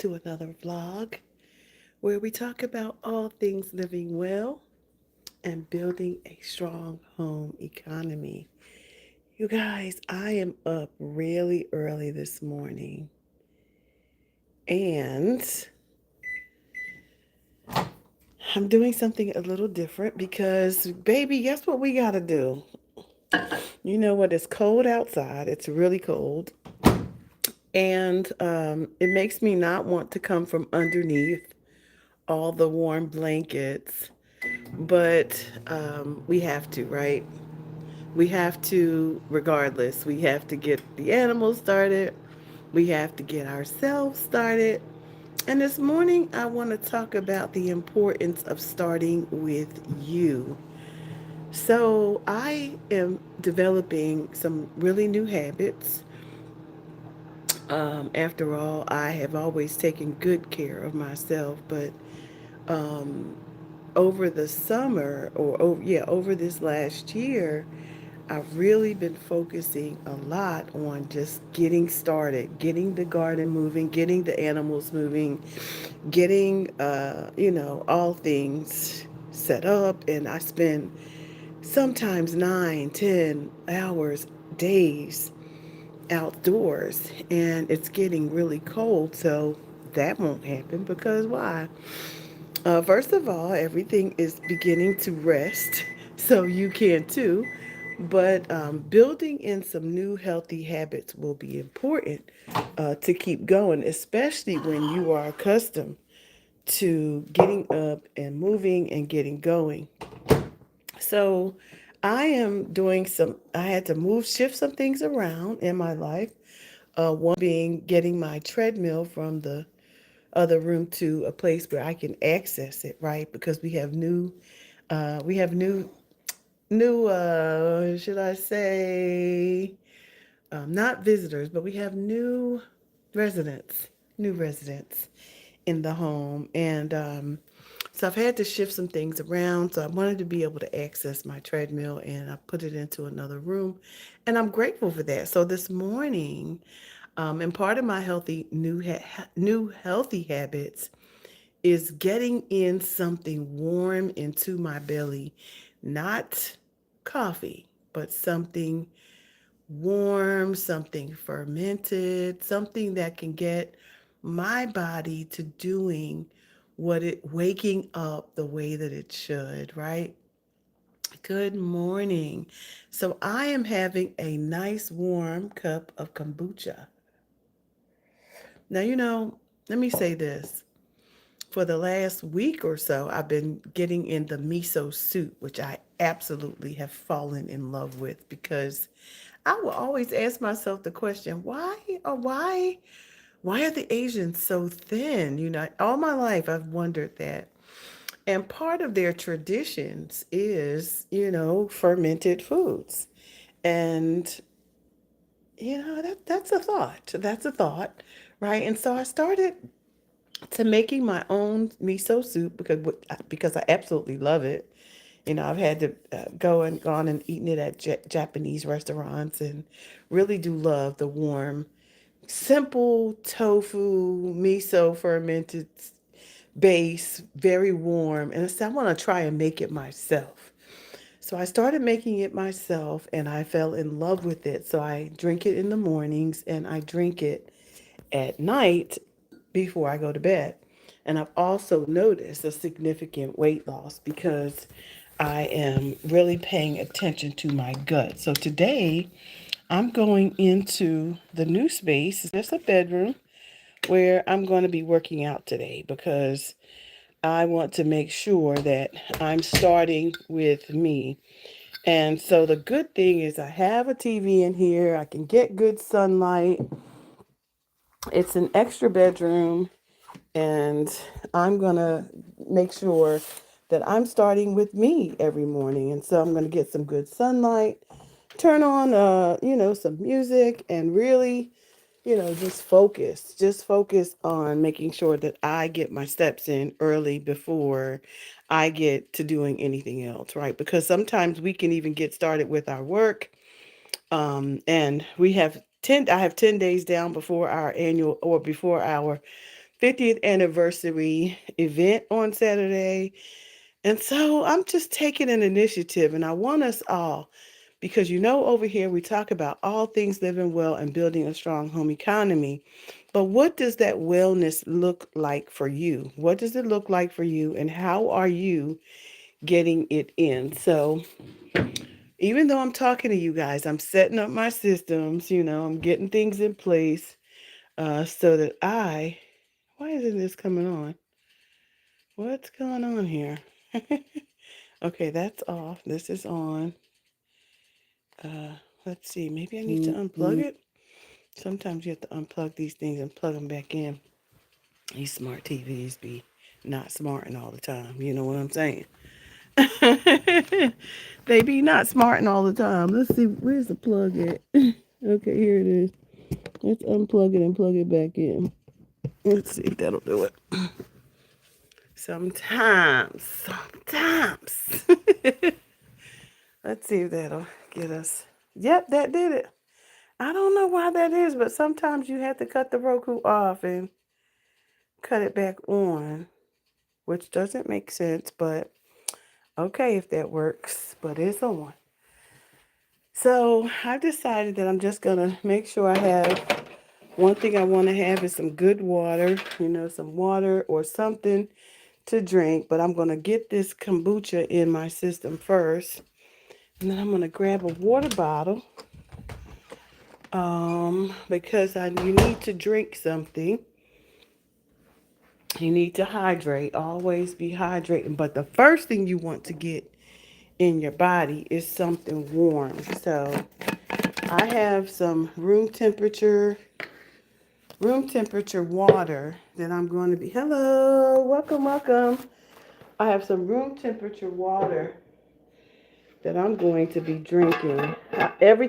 to another vlog where we talk about all things living well and building a strong home economy. You guys, I am up really early this morning and I'm doing something a little different because, baby, guess what we got to do? You know what? It's cold outside, it's really cold. And it makes me not want to come from underneath all the warm blankets, but we have to, right? We have to, regardless. We have to get the animals started. We have to get ourselves started. And this morning, I want to talk about the importance of starting with you. So, I am developing some really new habits. After all, I have always taken good care of myself, but um, over the summer over this last year, I've really been focusing a lot on just getting started, getting the garden moving, getting the animals moving, getting all things set up. And I spend sometimes 9, 10 hours, days outdoors, and it's getting really cold, so that won't happen because why? First of all, everything is beginning to rest, so you can too. But building in some new healthy habits will be important to keep going, especially when you are accustomed to getting up and moving and getting going. So I am doing I had to shift some things around in my life. One being getting my treadmill from the other room to a place where I can access it, right? Because we have should I say, not visitors, but we have new residents in the home. And so I've had to shift some things around. So I wanted to be able to access my treadmill and I put it into another room. And I'm grateful for that. So this morning, and part of my new healthy habits is getting in something warm into my belly, not coffee, but something warm, something fermented, something that can get my body to doing waking up the way that it should, right? Good morning. So I am having a nice warm cup of kombucha. Now, let me say this. For the last week or so, I've been getting in the miso soup, which I absolutely have fallen in love with because I will always ask myself the question, why are the Asians so thin? All my life I've wondered that. And part of their traditions is, fermented foods. And that's a thought. That's a thought, right? And so I started to making my own miso soup because I absolutely love it. I've had to gone and eaten it at Japanese restaurants and really do love the warm, simple tofu miso fermented base, very warm. And I said I want to try and make it myself. So I started making it myself and I fell in love with it. So I drink it in the mornings and I drink it at night before I go to bed. And I've also noticed a significant weight loss because I am really paying attention to my gut. So today I'm going into the new space. It's just a bedroom where I'm going to be working out today because I want to make sure that I'm starting with me. And so the good thing is I have a TV in here. I can get good sunlight. It's an extra bedroom and I'm going to make sure that I'm starting with me every morning. And so I'm going to get some good sunlight, turn on some music and really just focus on making sure that I get my steps in early before I get to doing anything else, right? Because sometimes we can even get started with our work. And I have 10 days down before our annual or before our 50th anniversary event on Saturday. And so I'm just taking an initiative, and I want us all, because over here we talk about all things living well and building a strong home economy. But what does that wellness look like for you? What does it look like for you, and how are you getting it in? So, even though I'm talking to you guys, I'm setting up my systems, I'm getting things in place so that why isn't this coming on? What's going on here? Okay, that's off. This is on. Uh, let's see. Maybe I need to unplug it. Sometimes you have to unplug these things and plug them back in. These smart TVs be not smarting all the time. You know what I'm saying? They be not smarting all the time. Let's see. Where's the plug at? Okay, here it is. Let's unplug it and plug it back in. Let's see if that'll do it. Sometimes. Let's see if that'll get us. Yep, that did it. I don't know why that is, but sometimes you have to cut the Roku off and cut it back on, which doesn't make sense, but okay if that works, but it's on. So I've decided that I'm just going to make sure I have one thing I want to have is some good water, some water or something to drink, but I'm going to get this kombucha in my system first. And then I'm going to grab a water bottle because you need to drink something. You need to hydrate. Always be hydrating. But the first thing you want to get in your body is something warm. So I have some room temperature water that I'm going to be. Hello, welcome. I have some room temperature water that I'm going to be drinking. Every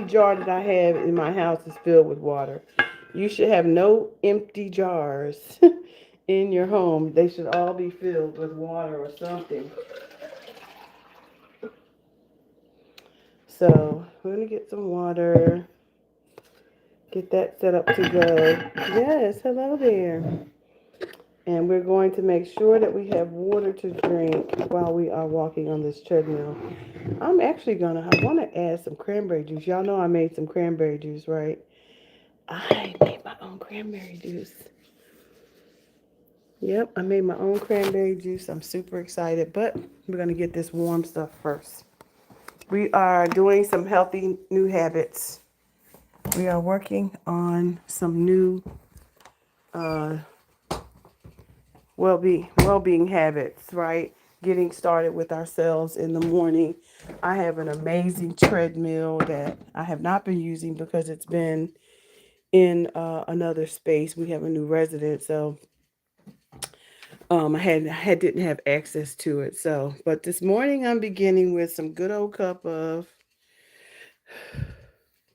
jar that I have in my house is filled with water. You should have no empty jars in your home. They should all be filled with water or something. So we're going to get some water. Get that set up to go. Yes, hello there. And we're going to make sure that we have water to drink while we are walking on this treadmill. I want to add some cranberry juice. Y'all know I made some cranberry juice, right? I made my own cranberry juice. Yep, I made my own cranberry juice. I'm super excited, but we're going to get this warm stuff first. We are doing some healthy new habits. We are working on some new well-being habits, right? Getting started with ourselves in the morning. I have an amazing treadmill that I have not been using because it's been in another space. We have a new resident, so I didn't have access to it. So, but this morning I'm beginning with some good old cup of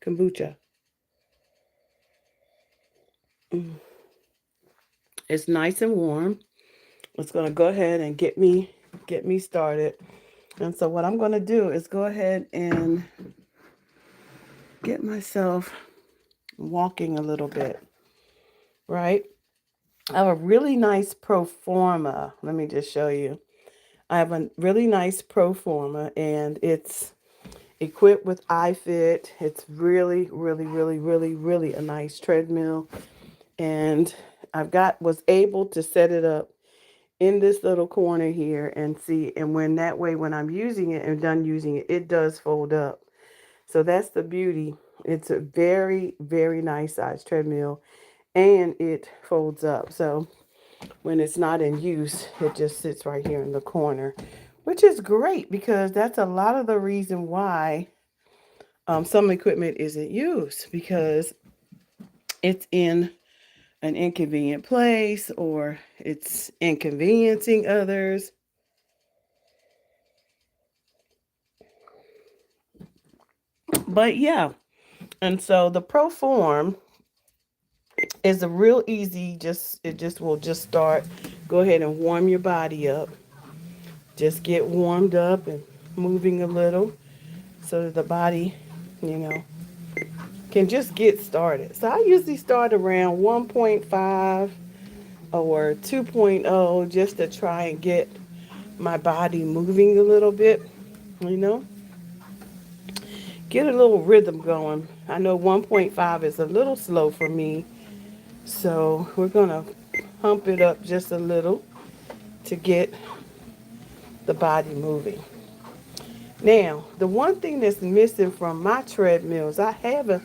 kombucha. It's nice and warm. It's gonna go ahead and get me started. And so what I'm gonna do is go ahead and get myself walking a little bit, right? I have a really nice pro forma. Let me just show you. I have a really nice pro forma, and it's equipped with iFit. It's really, really, really, really, really a nice treadmill. And was able to set it up in this little corner here and see. And when I'm using it and done using it, it does fold up. So that's the beauty. It's a very, very nice size treadmill, and it folds up. So when it's not in use, it just sits right here in the corner, which is great because that's a lot of the reason why some equipment isn't used, because it's in an inconvenient place or it's inconveniencing others. But yeah, and so the Proform is a real easy, it just will just start. Go ahead and warm your body up. Just get warmed up and moving a little so that the body, you know, can just get started. So I usually start around 1.5 or 2.0, just to try and get my body moving a little bit, you know, get a little rhythm going. I know 1.5 is a little slow for me, so we're going to pump it up just a little to get the body moving. Now, the one thing that's missing from my treadmills, I have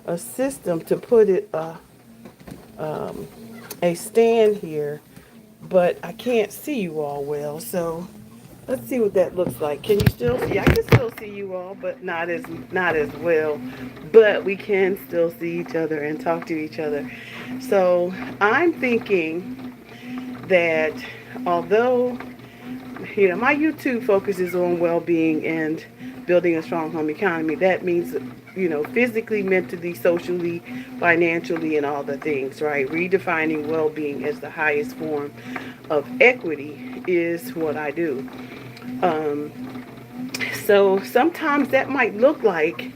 a system to put a stand here, but I can't see you all well. So let's see what that looks like. Can you still see? I can still see you all, but not as well. But we can still see each other and talk to each other. So I'm thinking that although my YouTube focuses on well-being and building a strong home economy. That means, physically, mentally, socially, financially, and all the things, right? Redefining well-being as the highest form of equity is what I do. Um, so sometimes that might look like,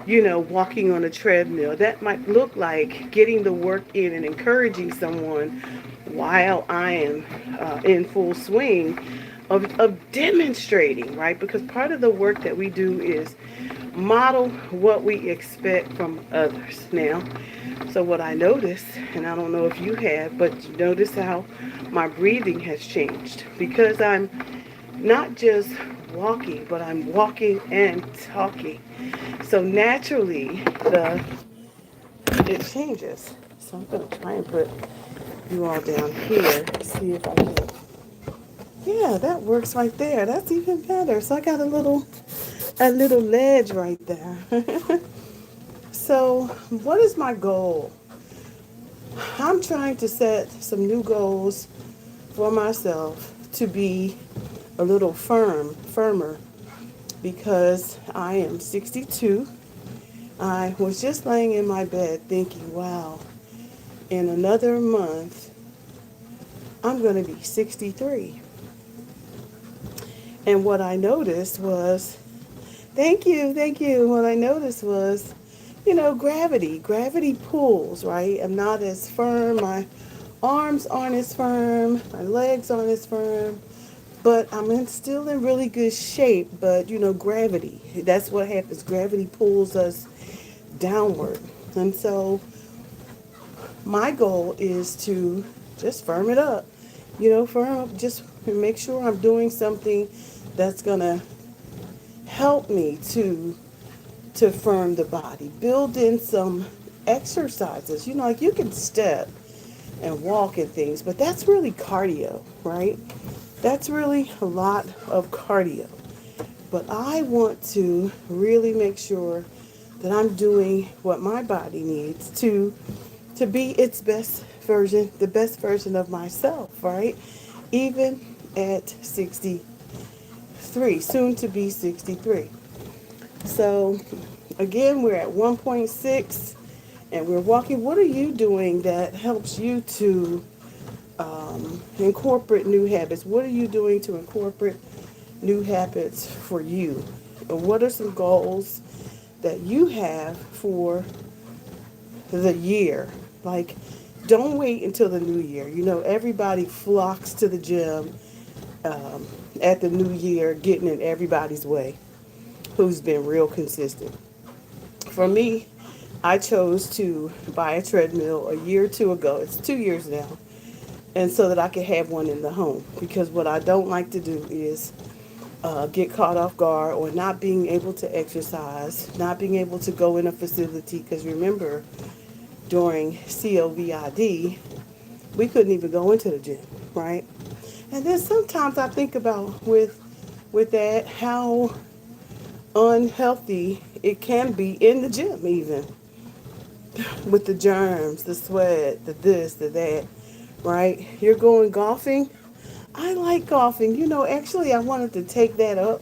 walking on a treadmill. That might look like getting the work in and encouraging someone while I am in full swing of demonstrating, right? Because part of the work that we do is model what we expect from others. Now, so what I noticed, and I don't know if you have, but you notice how my breathing has changed because I'm not just walking, but I'm walking and talking. So naturally, the it changes. So I'm gonna try and put you all down here. See if I can. Yeah, that works right there. That's even better. So I got a little ledge right there. So what is my goal? I'm trying to set some new goals for myself to be a little firmer, because I am 62. I was just laying in my bed thinking, wow, in another month, I'm going to be 63. And what I noticed was, thank you. What I noticed was, gravity. Gravity pulls, right? I'm not as firm. My arms aren't as firm. My legs aren't as firm. But still in really good shape. But, gravity. That's what happens. Gravity pulls us downward. And so my goal is to just firm it up. Firm up, just make sure I'm doing something that's going to help me to firm the body. Build in some exercises. Like you can step and walk and things, but that's really cardio, right? That's really a lot of cardio. But I want to really make sure that I'm doing what my body needs to be its best version, the best version of myself, right? Even at 63, soon to be 63. So again, we're at 1.6 and we're walking. What are you doing that helps you to incorporate new habits? What are you doing to incorporate new habits for you? And what are some goals that you have for the year? Like, don't wait until the new year. Everybody flocks to the gym at the new year, getting in everybody's way who's been real consistent. For me, I chose to buy a treadmill a year or two ago. It's 2 years now. And so that I could have one in the home. Because what I don't like to do is get caught off guard or not being able to exercise, not being able to go in a facility. Because remember, during COVID, we couldn't even go into the gym, right? And then sometimes I think about with that how unhealthy it can be in the gym, even with the germs, the sweat, the this, the that, right? You're going golfing. I like golfing. Actually, I wanted to take that up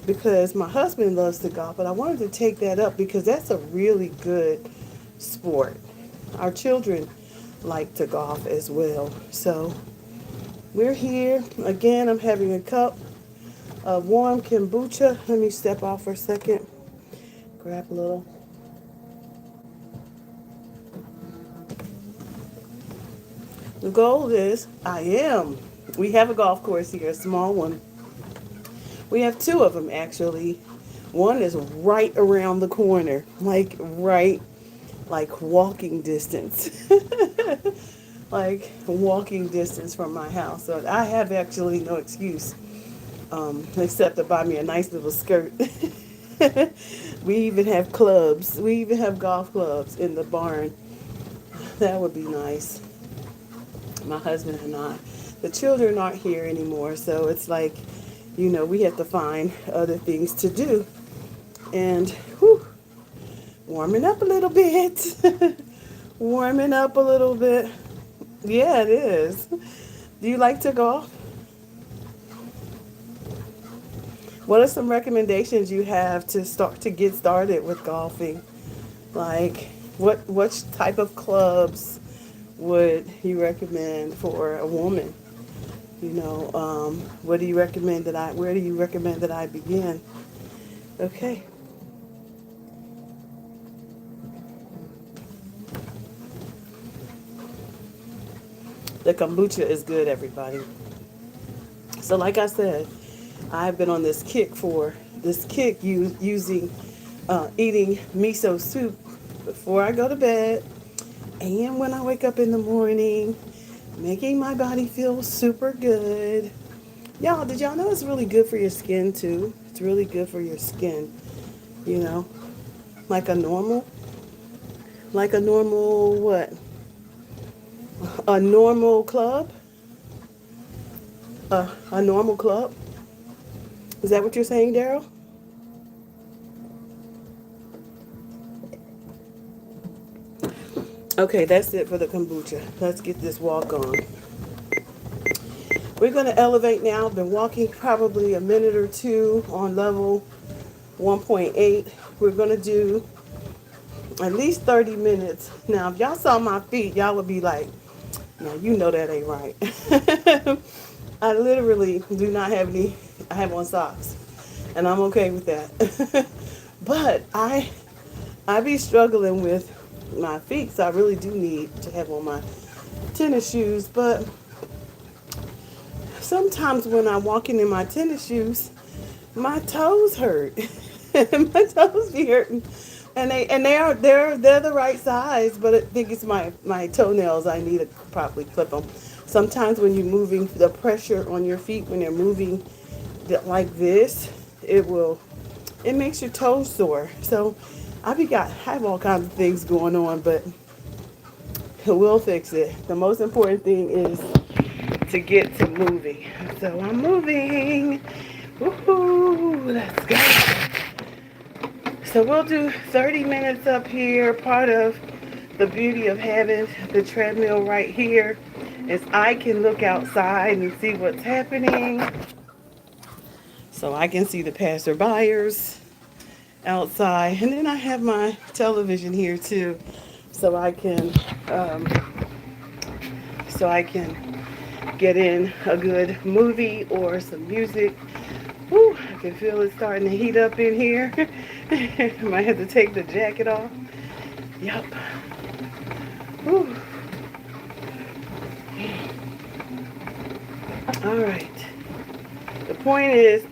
because my husband loves to golf, but I wanted to take that up because that's a really good sport. Our children like to golf as well. So we're here. Again, I'm having a cup of warm kombucha. Let me step off for a second. Grab a little. The goal is, we have a golf course here, a small one. We have two of them actually. One is right around the corner, like walking distance. Like walking distance from my house. So I have actually no excuse, except to buy me a nice little skirt. We even have clubs. We even have golf clubs in the barn. That would be nice. My husband and I. The children aren't here anymore, so it's like, we have to find other things to do. And whew, warming up a little bit. Warming up a little bit. Yeah, it is. Do you like to golf? What are some recommendations you have to get started with golfing? Like, what type of clubs would you recommend for a woman? What do you recommend where do you recommend that I begin? Okay. The kombucha is good, everybody. So like I said, I've been on this kick using eating miso soup before I go to bed and when I wake up in the morning, making my body feel super good. Y'all, did y'all know it's really good for your skin too? It's really good for your skin, you know, like a normal, what? A normal club? A normal club? Is that what you're saying, Daryl? Okay, that's it for the kombucha. Let's get this walk on. We're going to elevate now. I've been walking probably a minute or two on level 1.8. We're going to do at least 30 minutes. Now, if y'all saw my feet, y'all would be like, no, you know that ain't right. I literally do not have any, I have on socks. And I'm okay with that. But I be struggling with my feet, so I really do need to have on my tennis shoes. But sometimes when I'm walking in my tennis shoes, my toes hurt. My toes be hurting, and they're the right size, but I think it's my toenails. I need to probably clip them. Sometimes when you're moving, the pressure on your feet when they're moving like this, it makes your toes sore. So I have all kinds of things going on, but we'll fix it. The most important thing is to get to moving. So I'm moving. Woohoo! Let's go. So we'll do 30 minutes up here. Part of the beauty of having the treadmill right here is I can look outside and see what's happening. So I can see the passerbyers outside. And then I have my television here too. So I can um, get in a good movie or some music. Woo, I can feel it starting to heat up in here. I might have to take the jacket off. Yup. Woo. All right. The point is,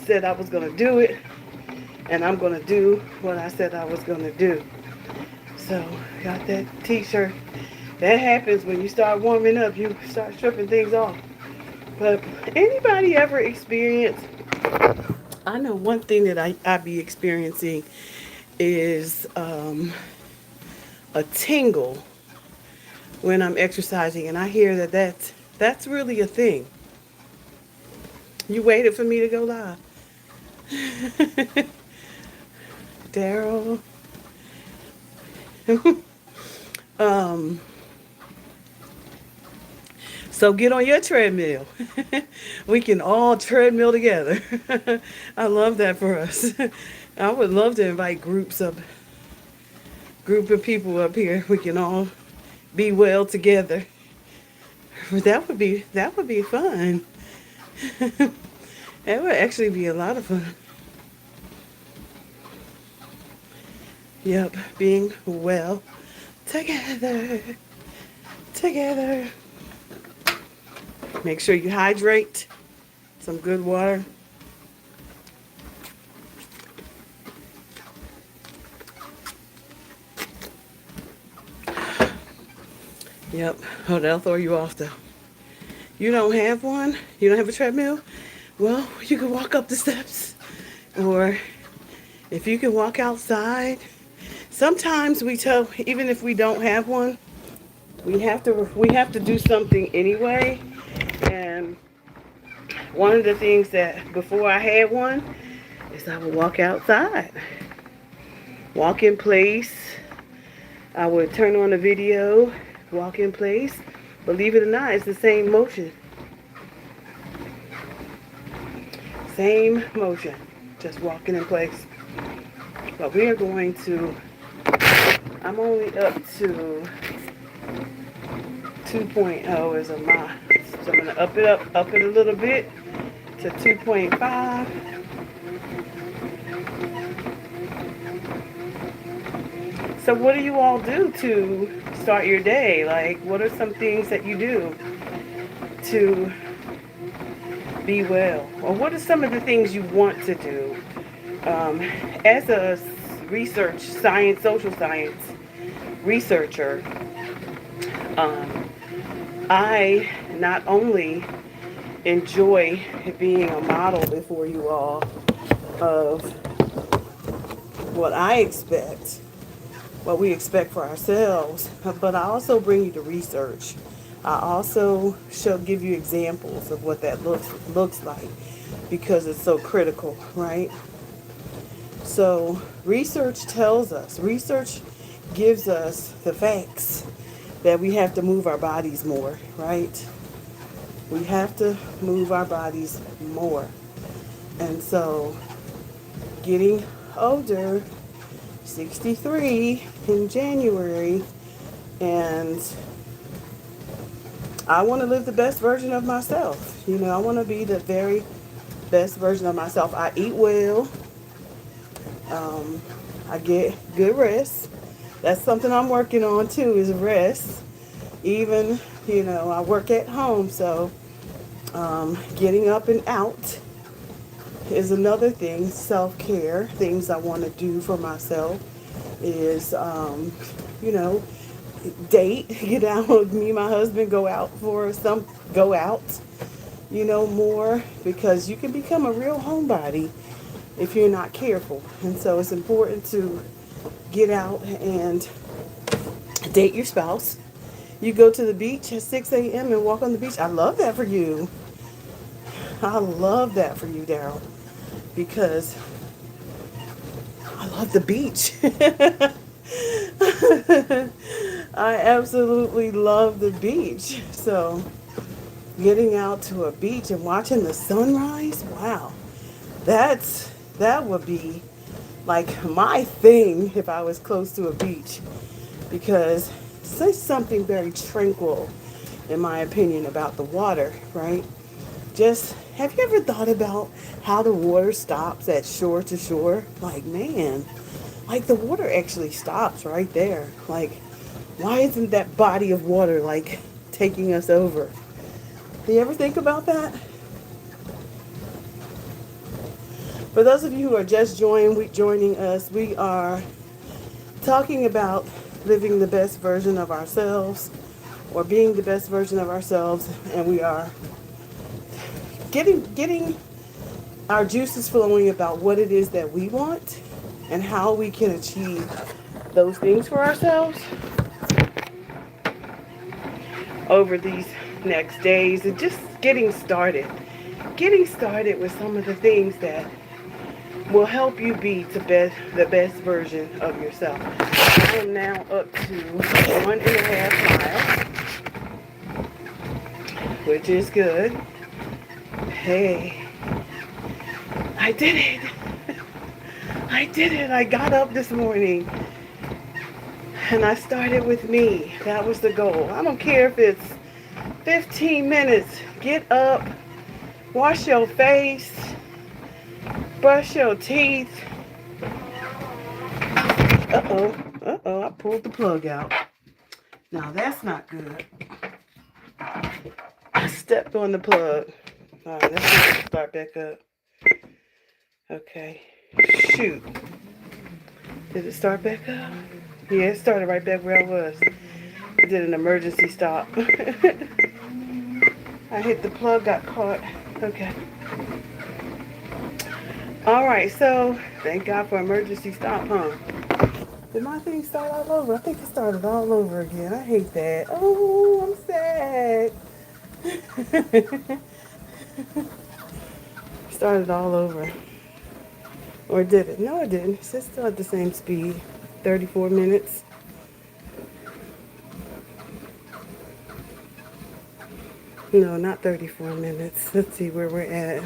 said I was gonna do it, and I'm gonna do what I said I was gonna do. So, got that t-shirt. That happens when you start warming up. You start stripping things off. But anybody ever experience? I know one thing that I be experiencing is a tingle when I'm exercising, and I hear that's really a thing. You waited for me to go live, Daryl. um, so get on your treadmill. We can all treadmill together. I love that for us. I would love to invite group of people up here. We can all be well together. That would be fun. That would actually be a lot of fun. Yep, being well together. Together. Make sure you hydrate. Some good water. Yep. Oh, that'll throw you off though. You don't have one? You don't have a treadmill? Well, you can walk up the steps. Or if you can walk outside. Sometimes we tell, even if we don't have one, we have to do something anyway. And one of the things that before I had one is I would walk outside. Walk in place. I would turn on the video, walk in place. Believe it or not, it's the same motion. Same motion, just walking in place. But we are going to, I'm only up to 2.0 is a mile. So I'm going to up it a little bit to 2.5. So what do you all do to start your day? Like, what are some things that you do to be well? Or what are some of the things you want to do? As a social science researcher, I not only enjoy being a model before you all of what we expect for ourselves, but I also bring you the research. I also give you examples of what that looks like because it's so critical, right? So research gives us the facts that we have to move our bodies more, right? We have to move our bodies more. And so getting older, 63 in January, and I want to live the best version of myself. I want to be the very best version of myself. I eat well. I get good rest. That's something I'm working on too, is rest. Even, I work at home, so getting up and out is another thing. Self-care, things I want to do for myself is, date, get out with me and my husband, go out, more, because you can become a real homebody if you're not careful. And so it's important to get out and date your spouse. You go to the beach at 6 a.m. and walk on the beach. I love that for you. I love that for you, Daryl, because I love the beach. I absolutely love the beach. So getting out to a beach and watching the sunrise, wow, that would be like my thing if I was close to a beach, because there's something very tranquil, in my opinion, about the water, right? Just, have you ever thought about how the water stops at shore to shore? Like, man, like the water actually stops right there. Like, why isn't that body of water like taking us over? Do you ever think about that? For those of you who are just joining us, we are talking about living the best version of ourselves, or being the best version of ourselves, and we are getting our juices flowing about what it is that we want and how we can achieve those things for ourselves over these next days, and just getting started with some of the things that will help you be the best version of yourself. I am now up to 1.5 miles, which is good. Hey, I did it. I got up this morning and I started with me. That was the goal. I don't care if it's 15 minutes. Get up, wash your face, brush your teeth. Uh-oh, I pulled the plug out. Now that's not good. I stepped on the plug. All right, let's just start back up. Okay. Shoot. Did it start back up? Yeah, it started right back where I was. I did an emergency stop. I hit the plug, got caught. Okay. All right, so thank God for emergency stop, huh? Did my thing start all over? I think it started all over again. I hate that. Oh, I'm sad. Started all over. Or did it? No, it didn't. It's still at the same speed. 34 minutes. No, not 34 minutes. Let's see where we're at.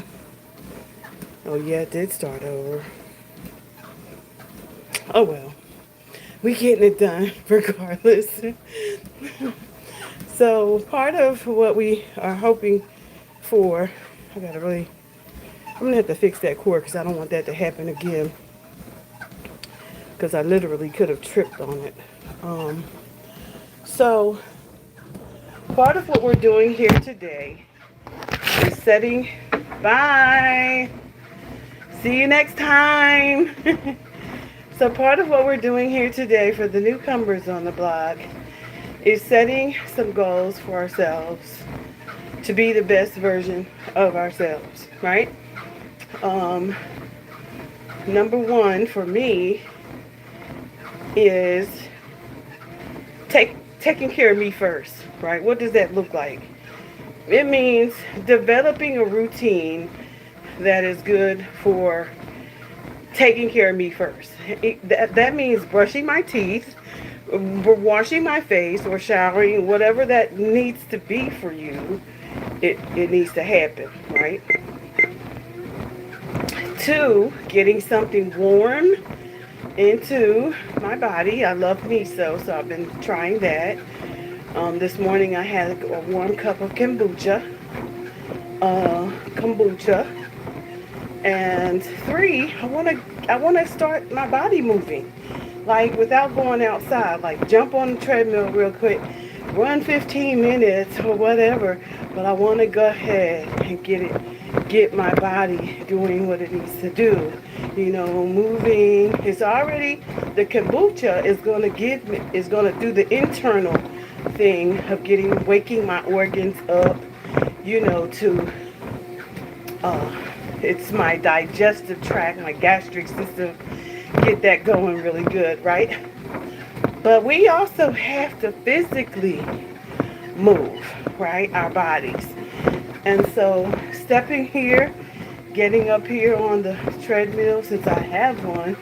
Oh, yeah, it did start over. Oh, well. We getting it done regardless. So part of what we are hoping for, I'm gonna have to fix that cord because I don't want that to happen again. Because I literally could have tripped on it. So part of what we're doing here today is setting. Bye. See you next time. So part of what we're doing here today for the newcomers on the blog is setting some goals for ourselves to be the best version of ourselves, right? Number one for me is taking care of me first, right? What does that look like? It means developing a routine that is good for taking care of me first. That means brushing my teeth, washing my face, or showering, whatever that needs to be for you. It needs to happen, right? Two, getting something warm into my body. I love miso, so I've been trying that. This morning I had a warm cup of kombucha. And three, I want to start my body moving, like without going outside. Like jump on the treadmill real quick, run 15 minutes or whatever. But I want to go ahead and get my body doing what it needs to do. You know, moving. It's already, the kombucha is going to do the internal thing of waking my organs up, you know, to it's my digestive tract, my gastric system, get that going really good, right? But we also have to physically move, right, our bodies. And so stepping here, getting up here on the treadmill, since I have one,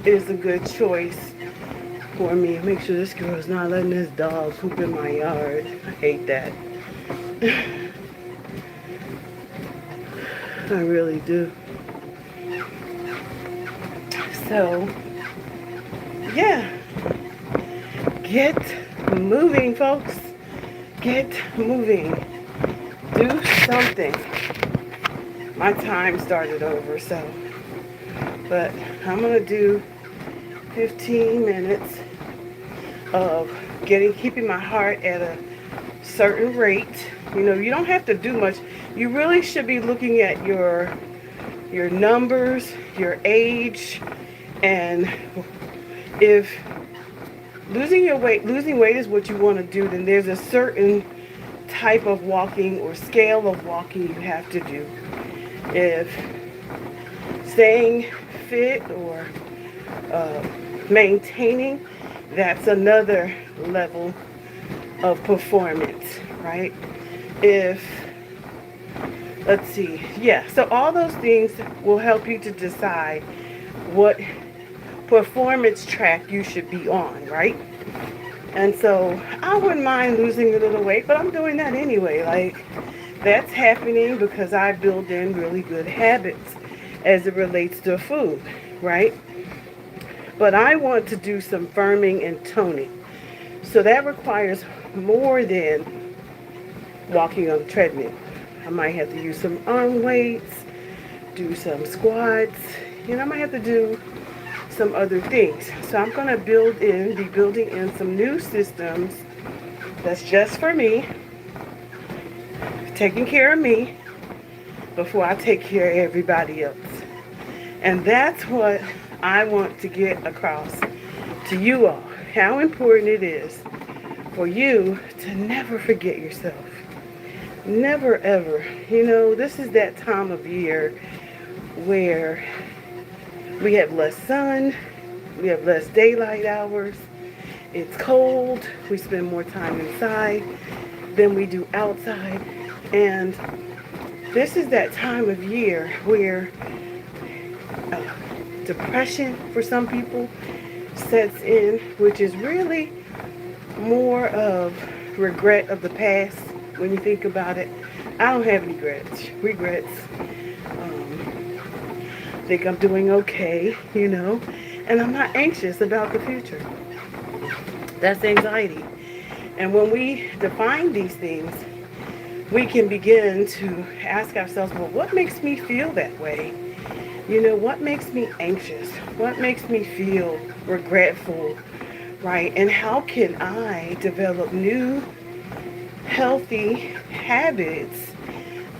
is a good choice for me. Make sure this girl is not letting this dog poop in my yard. I hate that. I really do. So, yeah. Get moving, folks. Get moving. Do something. My time started over, so. But I'm going to do 15 minutes of keeping my heart at a certain rate. You know, you don't have to do much. You really should be looking at your numbers, your age, and if losing weight is what you want to do, then there's a certain type of walking or scale of walking you have to do. If staying fit or maintaining, that's another level of performance, right? Let's see, yeah, so all those things will help you to decide what performance track you should be on, right? And so I wouldn't mind losing a little weight, but I'm doing that anyway. Like, that's happening because I build in really good habits as it relates to food, right? But I want to do some firming and toning. So that requires more than walking on the treadmill. I might have to use some arm weights, do some squats, and I might have to do some other things. So I'm going to be building in some new systems that's just for me taking care of me before I take care of everybody else. And that's what I want to get across to you all. How important it is for you to never forget yourself. Never ever. This is that time of year where we have less sun, we have less daylight hours, it's cold, we spend more time inside than we do outside. And this is that time of year where depression for some people sets in, which is really more of regret of the past when you think about it. I don't have any regrets. I think I'm doing okay, and I'm not anxious about the future. That's anxiety. And when we define these things, we can begin to ask ourselves, well, what makes me feel that way? What makes me anxious? What makes me feel regretful, right? And how can I develop new, healthy habits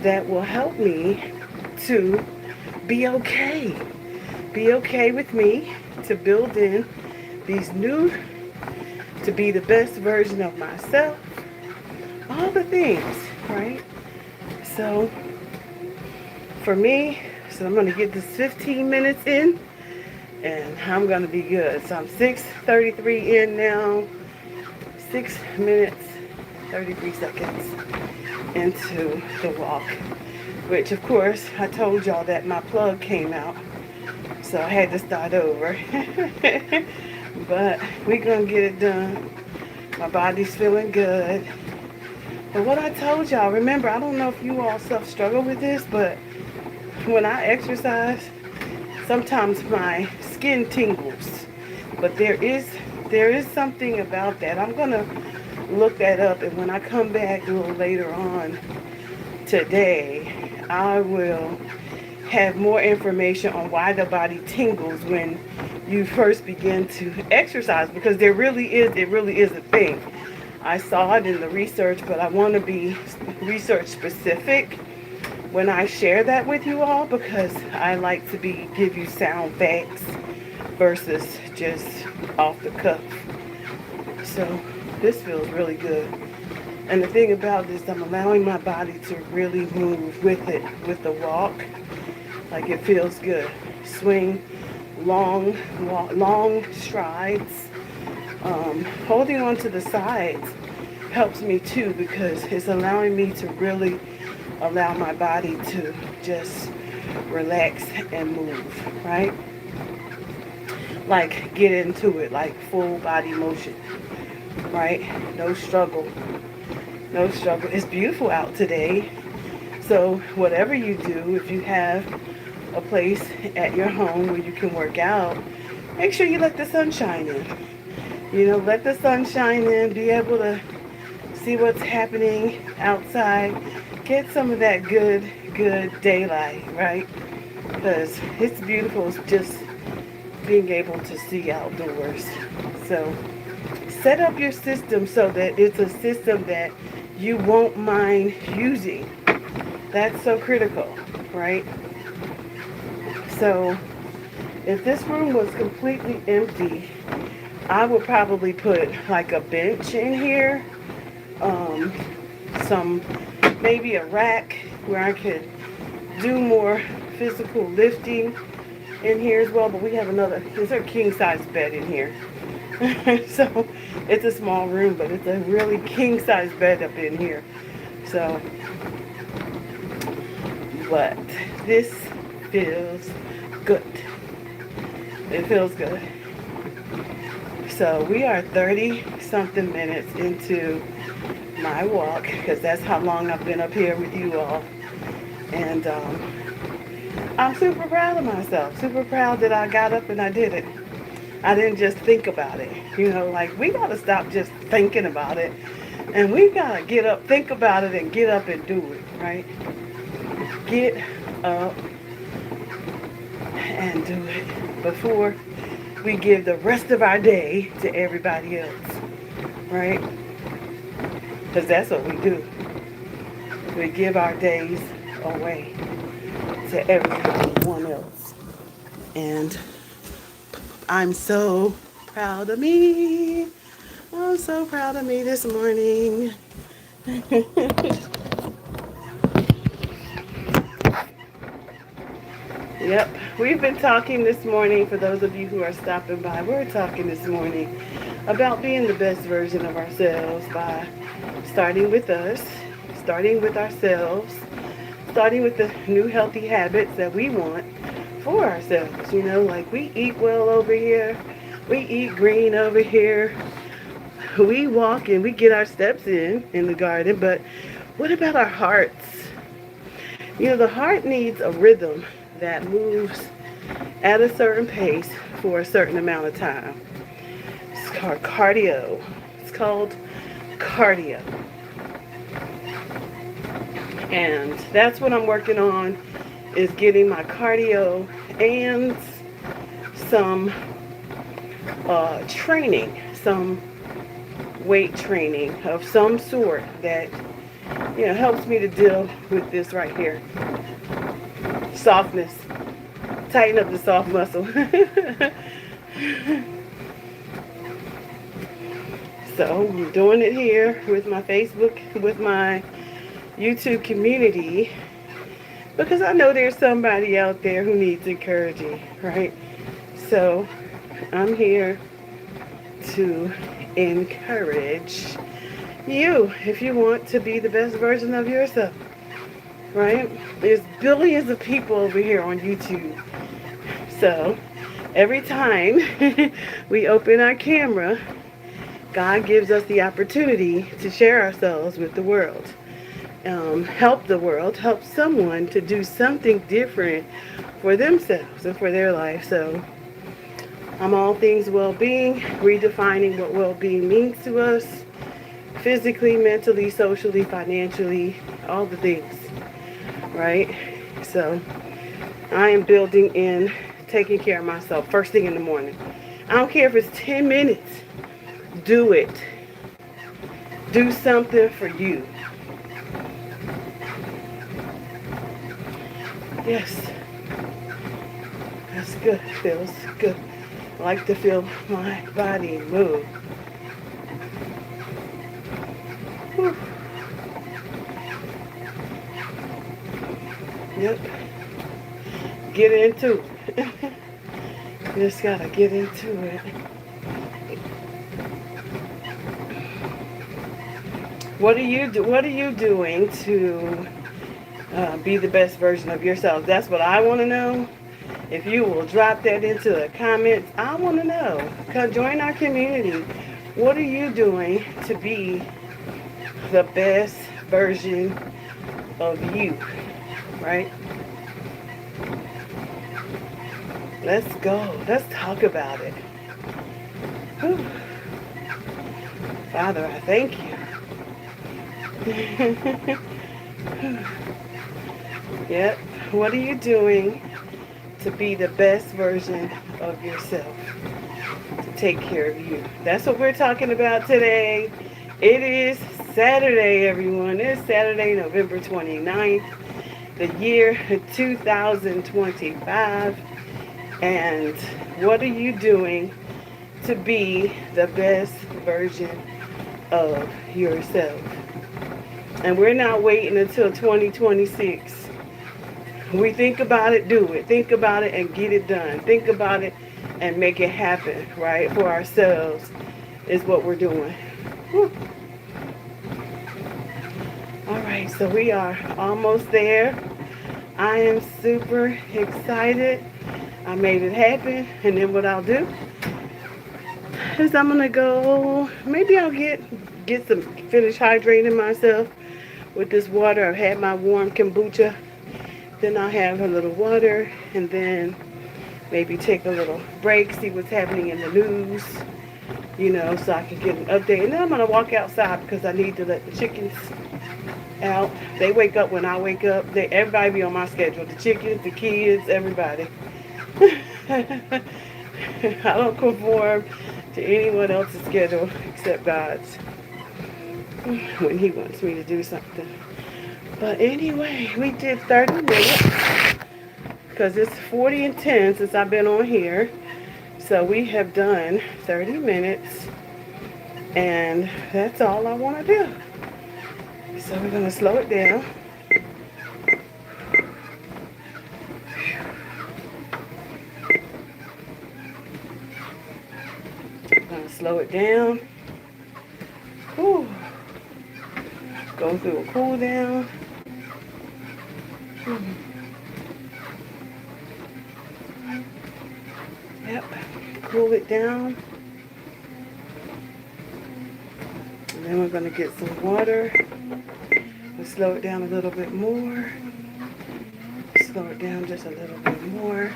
that will help me to be okay? Be okay with me, to build in these new, to be the best version of myself, all the things, right? So for me, I'm going to get this 15 minutes in and I'm going to be good. So I'm 6:33 in now, 6 minutes, 33 seconds into the walk, which of course I told y'all that my plug came out, so I had to start over. But we're going to get it done. My body's feeling good. But what I told y'all, remember, I don't know if you all struggle with this, but when I exercise, sometimes my skin tingles. But there is something about that. I'm going to look that up, and when I come back a little later on today, I will have more information on why the body tingles when you first begin to exercise, because it really is a thing. I saw it in the research, but I want to be research specific when I share that with you all, because I like to give you sound facts versus just off the cuff. So this feels really good. And the thing about this, I'm allowing my body to really move with it, with the walk. Like, it feels good. Swing, long strides. Holding on to the sides helps me too, because it's allowing me to really allow my body to just relax and move, right? Like, get into it, like full body motion, right? No struggle. It's beautiful out today. So whatever you do, if you have a place at your home where you can work out, make sure you let the sun shine in. Let the sun shine in, be able to see what's happening outside. Get some of that good daylight, right? Because it's beautiful just being able to see outdoors. So set up your system so that it's a system that you won't mind using. That's so critical, right? So if this room was completely empty, I would probably put like a bench in here, maybe a rack where I could do more physical lifting in here as well. But we have there's a king size bed in here. So it's a small room, but it's a really king size bed up in here. So, but this feels good. It feels good. So we are 30 something minutes into my walk, because that's how long I've been up here with you all. And I'm super proud of myself. Super proud that I got up and I did it. I didn't just think about it. Like, we got to stop just thinking about it. And we got to get up, think about it, and get up and do it, right? Get up and do it before we give the rest of our day to everybody else, right? Because that's what we do. we give our days away to everyone else. And I'm so proud of me. I'm so proud of me this morning. Yep, we've been talking this morning, for those of you who are stopping by, we're talking this morning about being the best version of ourselves by starting with us, starting with ourselves, starting with the new healthy habits that we want for ourselves. You know, like we eat well over here, we eat green over here, we walk and we get our steps in the garden, but what about our hearts? You know, the heart needs a rhythm that moves at a certain pace for a certain amount of time. It's called cardio. It's called cardio. And that's what I'm working on, is getting my cardio and some training, some weight training of some sort that, you know, helps me to deal with this right here. Softness. Tighten up the soft muscle. So I'm doing it here with my Facebook, with my YouTube community, because I know there's somebody out there who needs encouraging, right? So I'm here to encourage you if you want to be the best version of yourself, right? There's billions of people over here on YouTube. So every time we open our camera, God gives us the opportunity to share ourselves with the world. Help the world, help someone to do something different for themselves and for their life. So I'm all things well-being, redefining what well-being means to us, physically, mentally, socially, financially, all the things, right? So I am building in taking care of myself first thing in the morning. I don't care if it's 10 minutes. Do it. Do something for you. Yes. That's good. Feels good. I like to feel my body move. Whew. Yep. Get into it. Just gotta get into it. What are you doing to be the best version of yourself? That's what I want to know. If you will drop that into the comments, I want to know. Join our community. What are you doing to be the best version of you? Right? Let's go. Let's talk about it. Whew. Father, I thank you. Yep. What are you doing to be the best version of yourself? To take care of you. That's what we're talking about today. It is Saturday, everyone. It's Saturday, November 29th, the year 2025. And what are you doing to be the best version of yourself? And we're not waiting until 2026. We think about it, do it. Think about it and get it done. Think about it and make it happen, right? For ourselves is what we're doing. Whew. All right, so we are almost there. I am super excited. I made it happen. And then what I'll do is I'm going to go, maybe I'll get some, finish hydrating myself with this water. I've had my warm kombucha. Then I'll have a little water and then maybe take a little break, see what's happening in the news, you know, so I can get an update. And then I'm going to walk outside because I need to let the chickens out. They wake up when I wake up. Everybody be on my schedule. The chickens, the kids, everybody. I don't conform to anyone else's schedule except God's when he wants me to do something. But anyway, we did 30 minutes because it's 40 and 10 since I've been on here. So we have done 30 minutes, and that's all I want to do. So we're going to slow it down. We're going to slow it down. Whew. Go through a cool down. Yep. Cool it down. And then we're going to get some water. We'll slow it down a little bit more. Slow it down just a little bit more.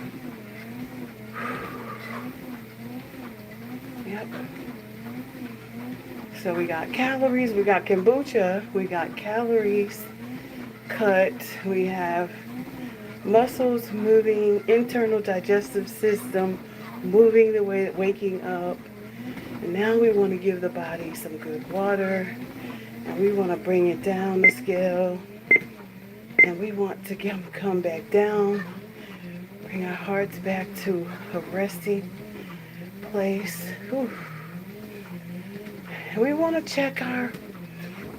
Yep. So we got calories, we got kombucha, we got calories cut, we have muscles moving, internal digestive system moving the way, waking up. And now we want to give the body some good water, and we want to bring it down the scale, and we want to come back down, bring our hearts back to a resting place. Whew. And we want to check our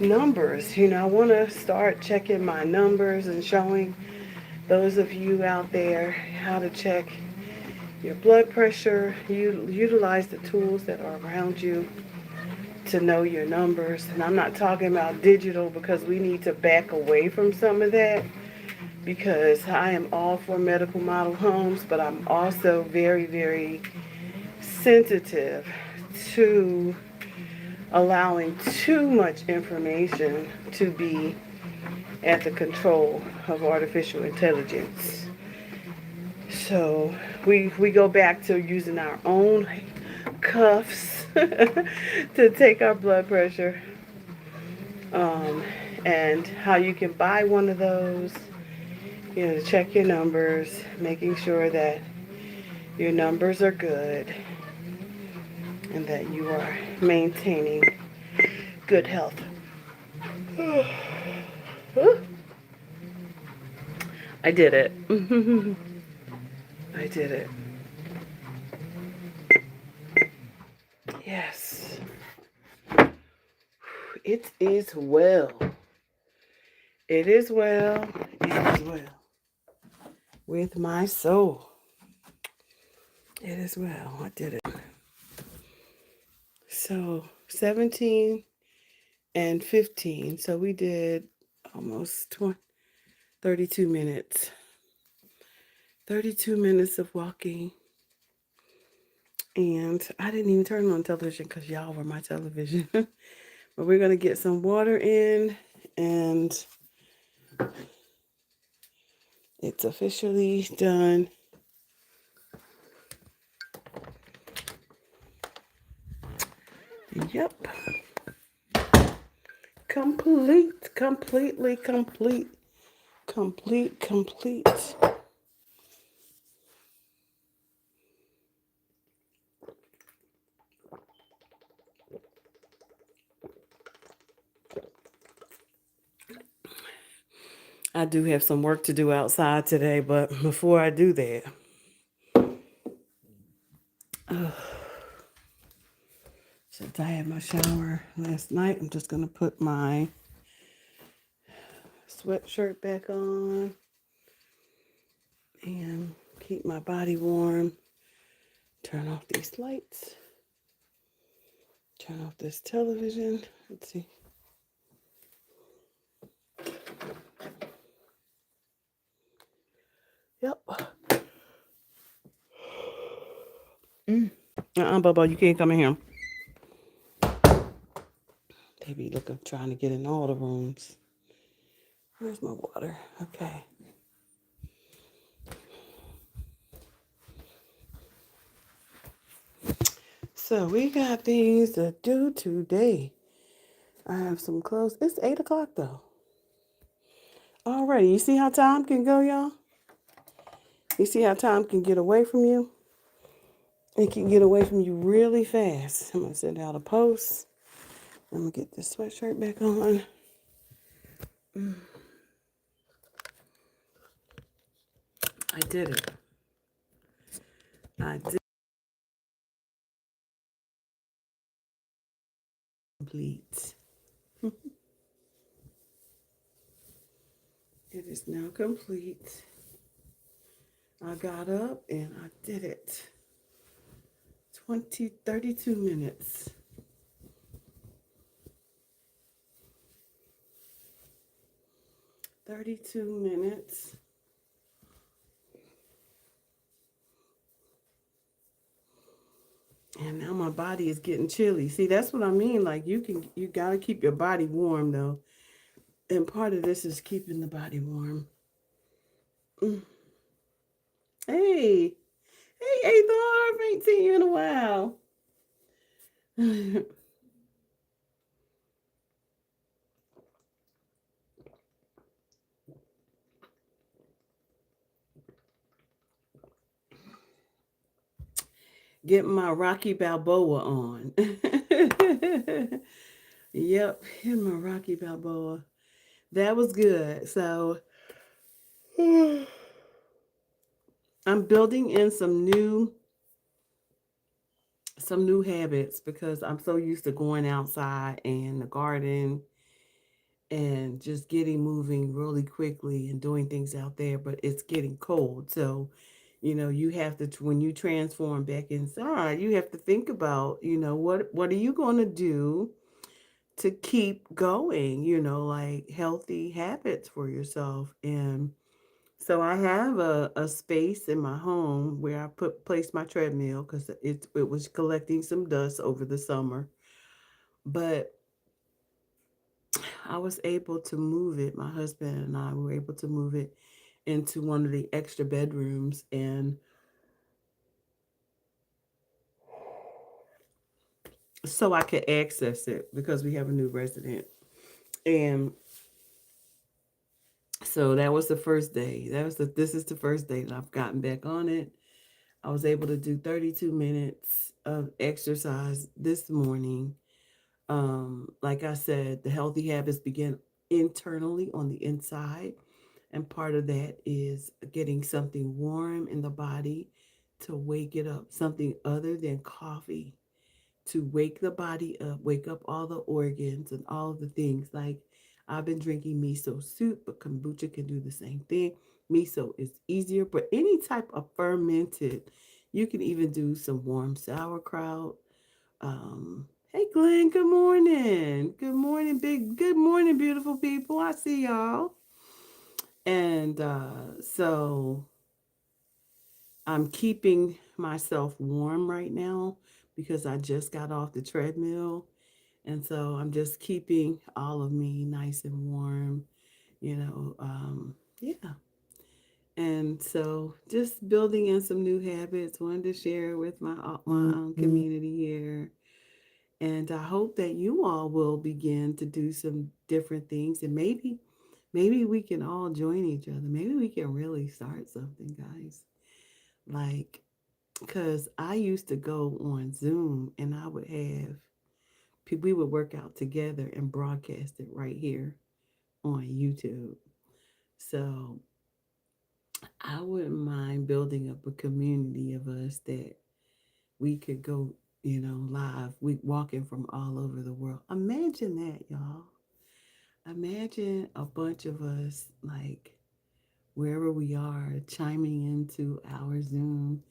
numbers. I want to start checking my numbers and showing those of you out there how to check your blood pressure. You utilize the tools that are around you to know your numbers. And I'm not talking about digital, because we need to back away from some of that, because I am all for medical model homes, but I'm also very, very sensitive to allowing too much information to be at the control of artificial intelligence. So we go back to using our own cuffs to take our blood pressure, and how you can buy one of those, to check your numbers, making sure that your numbers are good and that you are maintaining good health. I did it. I did it. Yes. It is well. It is well. It is well with my soul. It is well. I did it. So 17 and 15. So we did almost 32 minutes. 32 minutes of walking. And I didn't even turn on television because y'all were my television. But we're going to get some water in, and it's officially done. Yep. Completely complete. I do have some work to do outside today, but before I do that, since I had my shower last night, I'm just going to put my sweatshirt back on and keep my body warm. Turn off these lights. Turn off this television. Let's see. Yep. Bubba, you can't come in here. They be looking, trying to get in all the rooms. Where's my water? Okay. So we got things to do today. I have some clothes. It's 8 o'clock though. Alrighty, you see how time can go, y'all? You see how time can get away from you? It can get away from you really fast. I'm gonna send out a post. I'm gonna get this sweatshirt back on. I did it. I did complete. It is now complete. I got up and I did it. 32 minutes. 32 minutes. And now my body is getting chilly. See, that's what I mean. Like you gotta keep your body warm though. And part of this is keeping the body warm. Mm. Hey, hey, Thorpe, ain't seen you in a while. Getting my Rocky Balboa on. Yep, hitting my Rocky Balboa. That was good. So I'm building in some new habits because I'm so used to going outside and the garden and just getting moving really quickly and doing things out there, but it's getting cold. So, you have to when you transform back inside, you have to think about, what are you going to do to keep going, like healthy habits for yourself. And so I have a space in my home where I placed my treadmill because it was collecting some dust over the summer. But I was able to move it. My husband and I were able to move it into one of the extra bedrooms, and so I could access it because we have a new resident. And so that was the first day. This is the first day that I've gotten back on it. I was able to do 32 minutes of exercise this morning. Like I said, the healthy habits begin internally on the inside. And part of that is getting something warm in the body to wake it up, something other than coffee to wake the body up, wake up all the organs and all of the things. Like I've been drinking miso soup, but kombucha can do the same thing. Miso is easier, but any type of fermented, you can even do some warm sauerkraut. Hey Glenn, good morning. Good morning, good morning, beautiful people. I see y'all. And so I'm keeping myself warm right now because I just got off the treadmill. And so I'm just keeping all of me nice and warm, yeah. And so just building in some new habits, wanted to share with my own community here. And I hope that you all will begin to do some different things and maybe we can all join each other. Maybe we can really start something, guys. Like, because I used to go on Zoom and I would have, we would work out together and broadcast it right here on YouTube. So I wouldn't mind building up a community of us that we could go, live. We walking from all over the world. Imagine that, y'all. Imagine a bunch of us, like wherever we are, chiming into our Zoom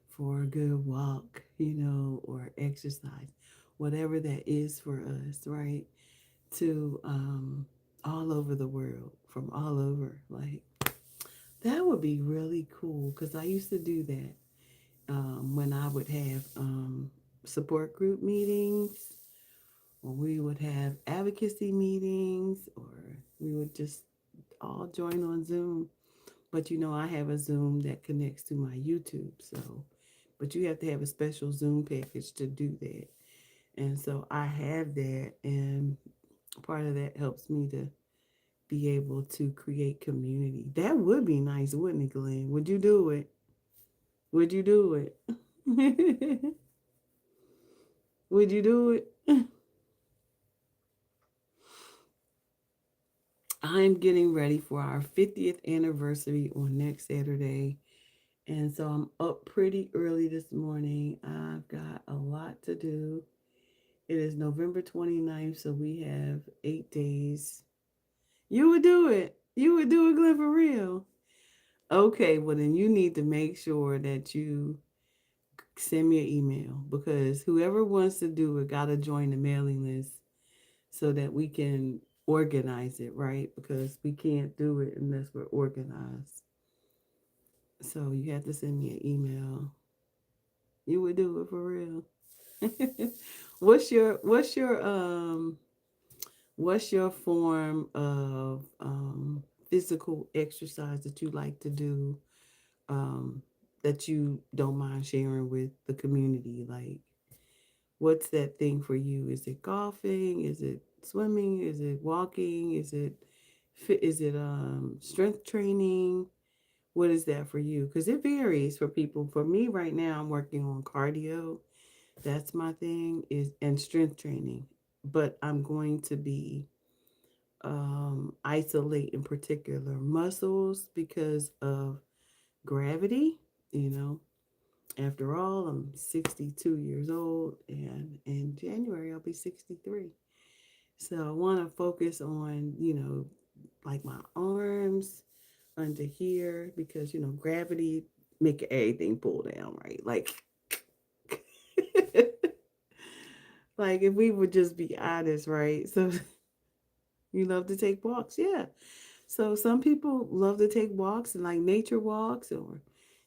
for a good walk, or exercise, whatever that is for us, right? To all over the world, from all over. Like, that would be really cool because I used to do that when I would have support group meetings, or we would have advocacy meetings, or we would just all join on Zoom. But I have a Zoom that connects to my YouTube. So, but you have to have a special Zoom package to do that. And so I have that. And part of that helps me to be able to create community. That would be nice, wouldn't it, Glenn? Would you do it? Would you do it? Would you do it? I'm getting ready for our 50th anniversary on next Saturday. And so I'm up pretty early this morning. I've got a lot to do. It is November 29th, so we have 8 days. You would do it. You would do it, Glenn, for real. Okay, well, then you need to make sure that you send me an email because whoever wants to do it got to join the mailing list so that we can organize it, right? Because we can't do it unless we're organized. So you have to send me an email. You would do it for real. What's your form of physical exercise that you like to do, um, that you don't mind sharing with the community? Like, what's that thing for you? Is it golfing? Is it swimming? Is it walking? Is it strength training? What is that for you? Because it varies for people. For me right now, I'm working on cardio. That's my thing, is and strength training. But I'm going to be isolating particular muscles because of gravity. You know, after all, I'm 62 years old, and in January I'll be 63. So I want to focus on, like my arms under here because, gravity make everything pull down, right? Like, like if we would just be honest, right? So you love to take walks, yeah. So some people love to take walks and like nature walks or,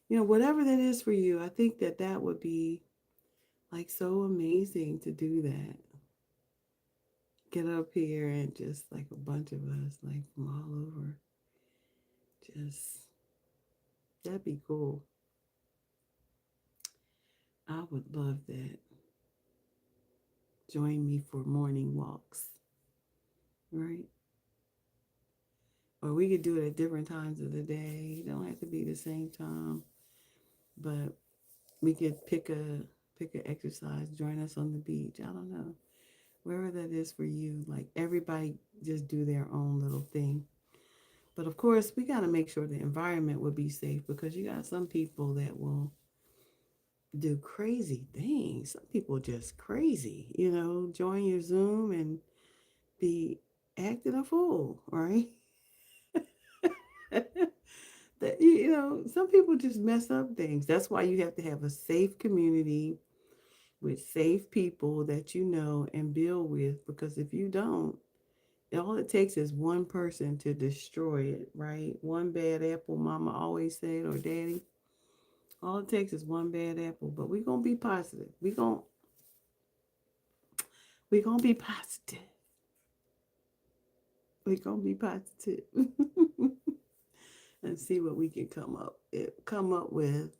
whatever that is for you. I think that that would be like so amazing to do that. Get up here and just like a bunch of us, like from all over, just that'd be cool. I would love that. Join me for morning walks, right? Or we could do it at different times of the day. It don't have to be the same time, but we could pick a exercise. Join us on the beach. I don't know, wherever that is for you. Like everybody, just do their own little thing. But of course, we got to make sure the environment will be safe because you got some people that will do crazy things. Some people just crazy, join your Zoom and be acting a fool, right? That some people just mess up things. That's why you have to have a safe community with safe people that you know and build with, because if you don't, all it takes is one person to destroy it, right? One bad apple, mama always said, or daddy. All it takes is one bad apple, but we're gonna be positive. We gonna be positive. We're gonna be positive. And see what we can come up with.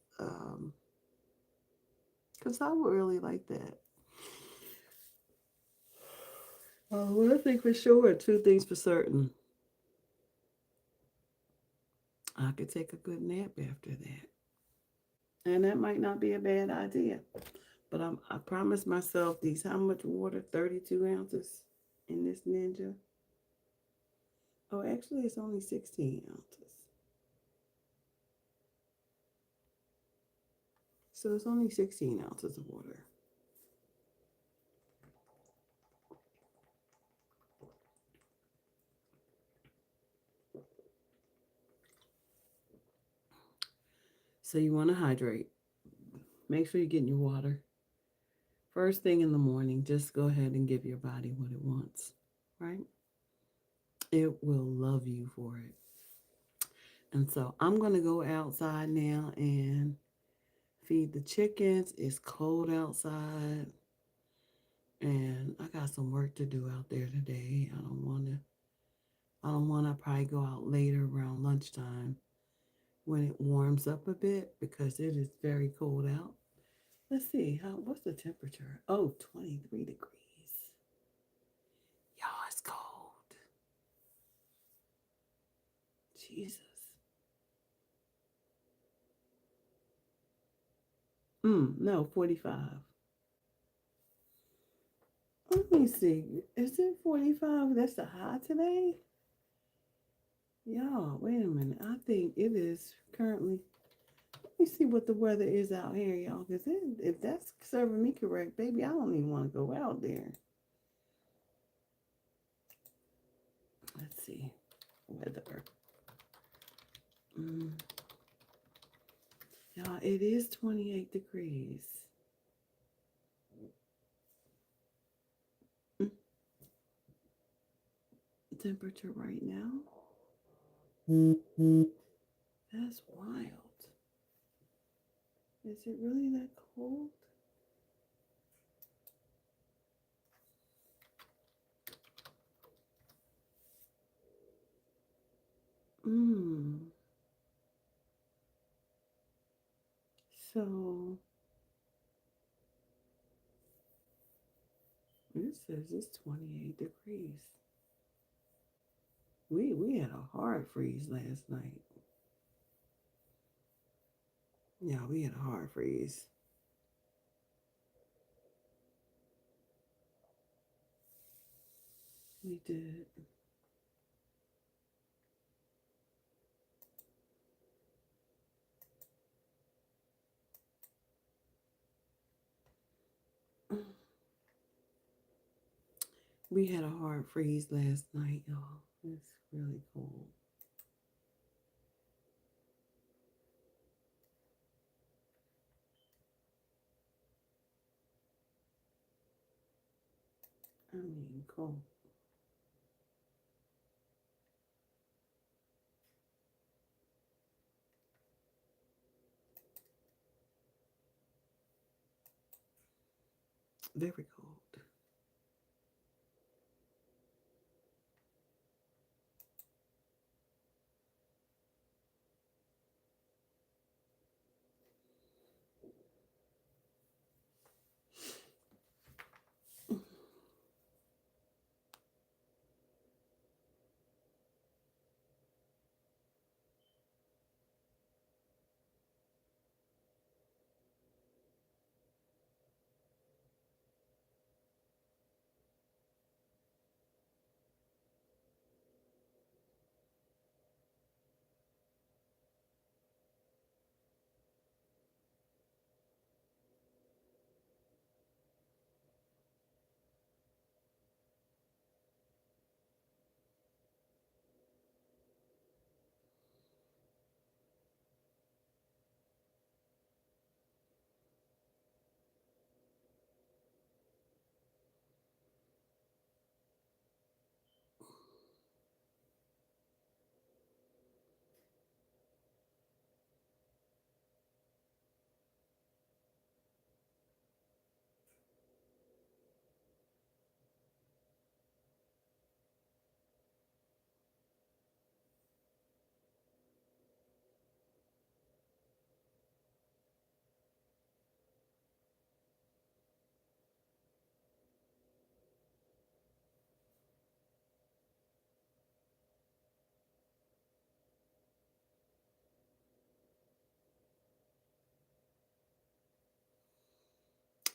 Because I would really like that. One thing for sure, two things for certain. I could take a good nap after that. And that might not be a bad idea. But I promised myself these, how much water? 32 ounces in this ninja. Oh, actually, it's only 16 ounces. So it's only 16 ounces of water. So you want to hydrate. Make sure you're getting your water. First thing in the morning, just go ahead and give your body what it wants, right? It will love you for it. And so I'm going to go outside now and feed the chickens. It's cold outside. And I got some work to do out there today. I don't want to probably go out later around lunchtime when it warms up a bit because it is very cold out. Let's see, what's the temperature? Oh, 23 degrees. Y'all, it's cold. Jesus. No, 45. Let me see. Is it 45? That's the high today? Y'all, wait a minute. I think it is currently. Let me see what the weather is out here, y'all. Because if that's serving me correct, baby, I don't even want to go out there. Let's see. Weather. Mm. Y'all, it is 28 degrees. Mm. Temperature right now. That's wild. Is it really that cold? Mm. So it says it's 28 degrees. We had a hard freeze last night. Yeah, we had a hard freeze. We did. We had a hard freeze last night, y'all. It's really cold. I mean, cold. Very cold.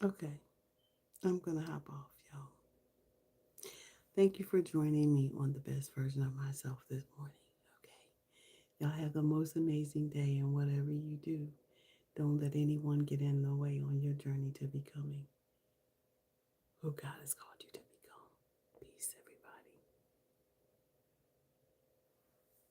Okay, I'm gonna hop off, y'all. Thank you for joining me on the best version of myself this morning. Okay, y'all have the most amazing day, and whatever you do, don't let anyone get in the way on your journey to becoming who God has called you to